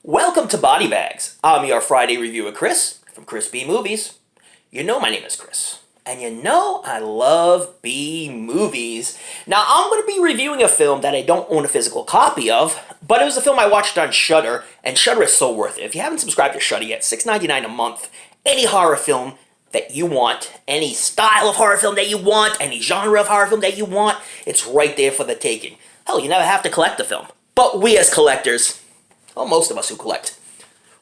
Welcome to Body Bags. I'm your Friday reviewer, Chris, from ChrisB Movies. You know my name is Chris, and you know I love B movies. Now, I'm going to be reviewing a film that I don't own a physical copy of, but it was a film I watched on Shudder, and Shudder is so worth it. If you haven't subscribed to Shudder yet, $6.99 a month, any horror film that you want, any style of horror film that you want, any genre of horror film that you want, it's right there for the taking. Hell, you never have to collect the film. But we as collectors, well, most of us who collect,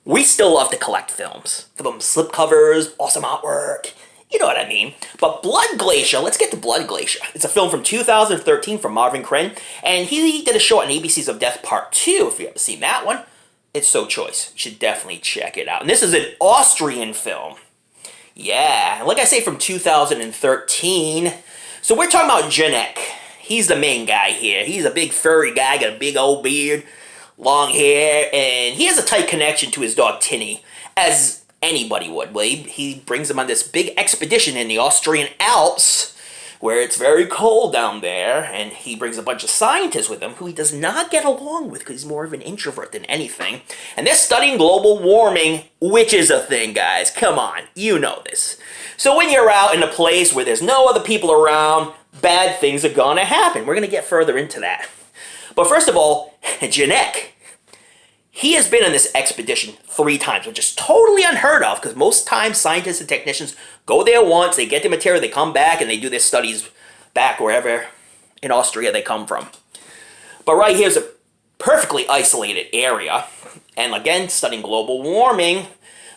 we still love to collect films. For them slipcovers, awesome artwork, you know what I mean. But Blood Glacier, let's get to Blood Glacier. It's a film from 2013 from Marvin Kren, and he did a show on ABC's of Death Part 2, if you haven't seen that one. It's so choice. You should definitely check it out. And this is an Austrian film. Yeah, like I say, from 2013. So we're talking about Janek. He's the main guy here. He's a big furry guy, got a big old beard, long hair, and he has a tight connection to his dog Tinny, as anybody would. Well, he brings him on this big expedition in the Austrian Alps, where it's very cold down there, and he brings a bunch of scientists with him who he does not get along with because he's more of an introvert than anything. And they're studying global warming, which is a thing, guys. Come on, you know this. So when you're out in a place where there's no other people around, bad things are gonna happen. We're gonna get further into that. But first of all, Janek, he has been on this expedition 3 times, which is totally unheard of, because most times scientists and technicians go there once, they get the material, they come back, and they do their studies back wherever in Austria they come from. But right here's a perfectly isolated area, and again, studying global warming,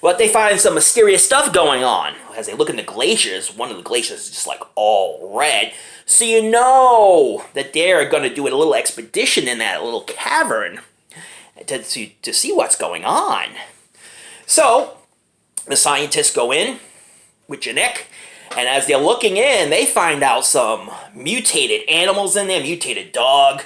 but they find some mysterious stuff going on. As they look in the glaciers, one of the glaciers is just like all red, so you know that they're going to do a little expedition in that little cavern to see what's going on. So, the scientists go in with Janek, and as they're looking in, they find out some mutated animals in there, mutated dog,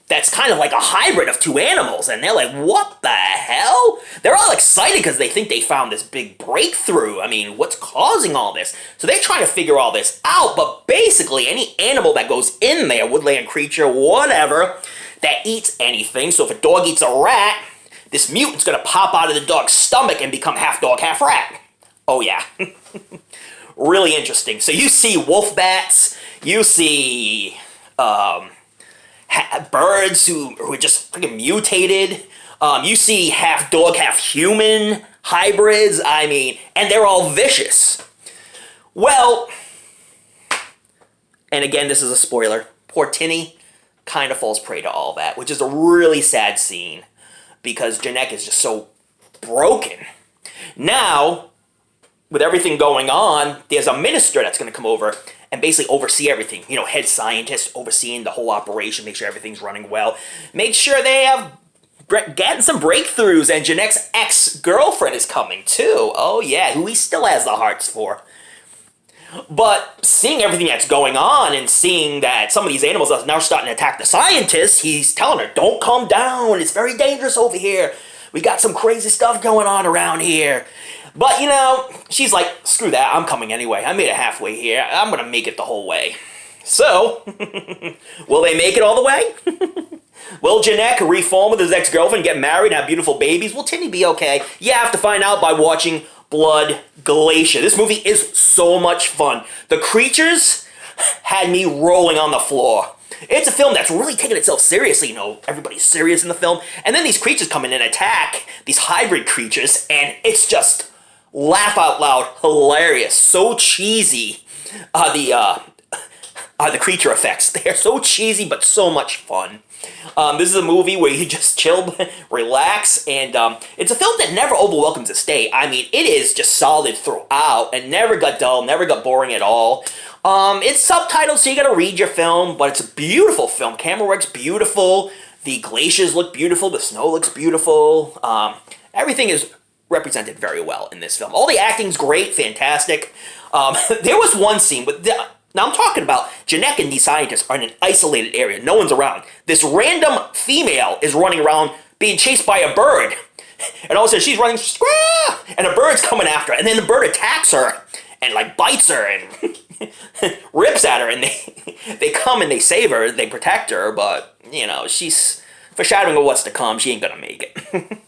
that's kind of like a hybrid of 2 animals, and they're like, what the hell? They're all excited because they think they found this big breakthrough. I mean, what's causing all this? So they're trying to figure all this out, but basically any animal that goes in there, woodland creature, whatever, that eats anything. So if a dog eats a rat, this mutant's gonna pop out of the dog's stomach and become half dog, half rat. Oh yeah. Really interesting. So you see wolf bats, you see birds who are just freaking mutated. You see half dog, half human hybrids. I mean, and they're all vicious. Well, and again, this is a spoiler. Poor Tinny kind of falls prey to all that, which is a really sad scene because Janek is just so broken. Now, with everything going on, there's a minister that's going to come over and basically oversee everything. You know, head scientist overseeing the whole operation, make sure everything's running well, make sure they have getting some breakthroughs, and Janek's ex-girlfriend is coming too. Oh yeah, who he still has the hearts for. But seeing everything that's going on and seeing that some of these animals are now starting to attack the scientists, he's telling her, don't come down, it's very dangerous over here. We got some crazy stuff going on around here. But, you know, she's like, screw that, I'm coming anyway. I made it halfway here. I'm going to make it the whole way. So, will they make it all the way? Will Janek reform with his ex-girlfriend, get married, and have beautiful babies? Will Tinny be okay? You have to find out by watching Blood Glacier. This movie is so much fun. The creatures had me rolling on the floor. It's a film that's really taking itself seriously, you know, everybody's serious in the film. And then these creatures come in and attack, these hybrid creatures, and it's just laugh out loud, hilarious, so cheesy. The creature effects, they're so cheesy but so much fun. This is a movie where you just chill, relax, and it's a film that never overwhelms its stay. I mean, it is just solid throughout and never got dull, never got boring at all. It's subtitled, so you gotta read your film, but it's a beautiful film. Camera work's beautiful, the glaciers look beautiful, the snow looks beautiful. Everything is represented very well in this film. All the acting's great, fantastic. There was one scene with now I'm talking about Janek and these scientists are in an isolated area. No one's around. This random female is running around being chased by a bird. And all of a sudden she's running, and a bird's coming after her. And then the bird attacks her and like bites her and rips at her. And they come and they save her, they protect her, but you know, she's Foreshadowing of what's to come, she ain't gonna make it.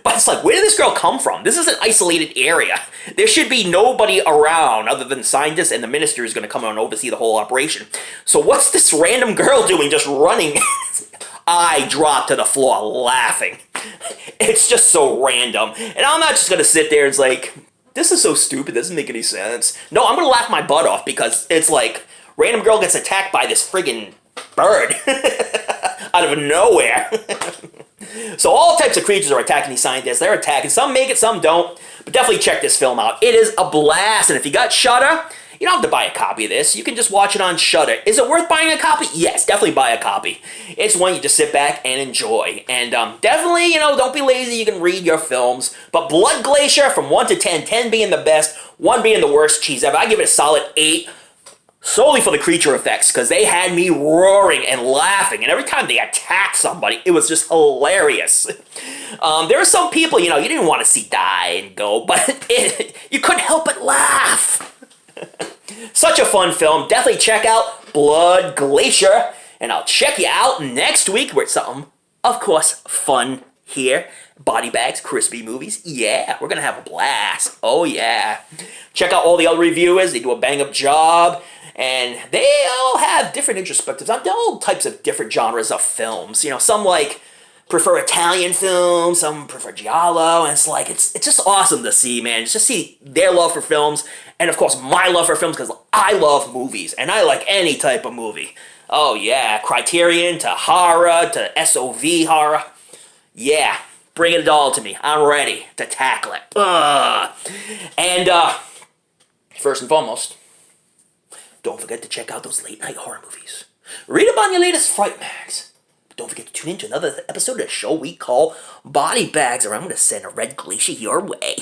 But it's like, where did this girl come from? This is an isolated area. There should be nobody around other than scientists, and the minister is going to come and oversee the whole operation. So what's this random girl doing just running? I dropped to the floor laughing. It's just so random. And I'm not just going to sit there and it's like, this is so stupid, doesn't make any sense. No, I'm going to laugh my butt off because it's like, random girl gets attacked by this friggin' bird out of nowhere. So all types of creatures are attacking these scientists. They're attacking. Some make it, some don't. But definitely check this film out. It is a blast. And if you got Shudder, you don't have to buy a copy of this. You can just watch it on Shudder. Is it worth buying a copy? Yes, definitely buy a copy. It's one you just sit back and enjoy. And definitely, don't be lazy. You can read your films. But Blood Glacier from 1 to 10, 10 being the best, 1 being the worst cheese ever. I give it a solid 8. Solely for the creature effects, because they had me roaring and laughing, and every time they attacked somebody, it was just hilarious. There are some people, you didn't want to see die and go, but you couldn't help but laugh. Such a fun film. Definitely check out Blood Glacier, and I'll check you out next week with something, of course, fun here. Body bags, ChrisB movies. Yeah, we're going to have a blast. Oh, yeah. Check out all the other reviewers. They do a bang-up job. And they all have different introspectives on all types of different genres of films. Some prefer Italian films, some prefer giallo, and it's just awesome to see, man. Just see their love for films, and of course my love for films, because I love movies, and I like any type of movie. Oh yeah, Criterion to horror to SOV horror. Yeah, bring it all to me. I'm ready to tackle it. And first and foremost, don't forget to check out those late-night horror movies. Read up on your latest Fright Mags. But don't forget to tune in to another episode of the show we call Body Bags, or I'm going to send a red glacier your way.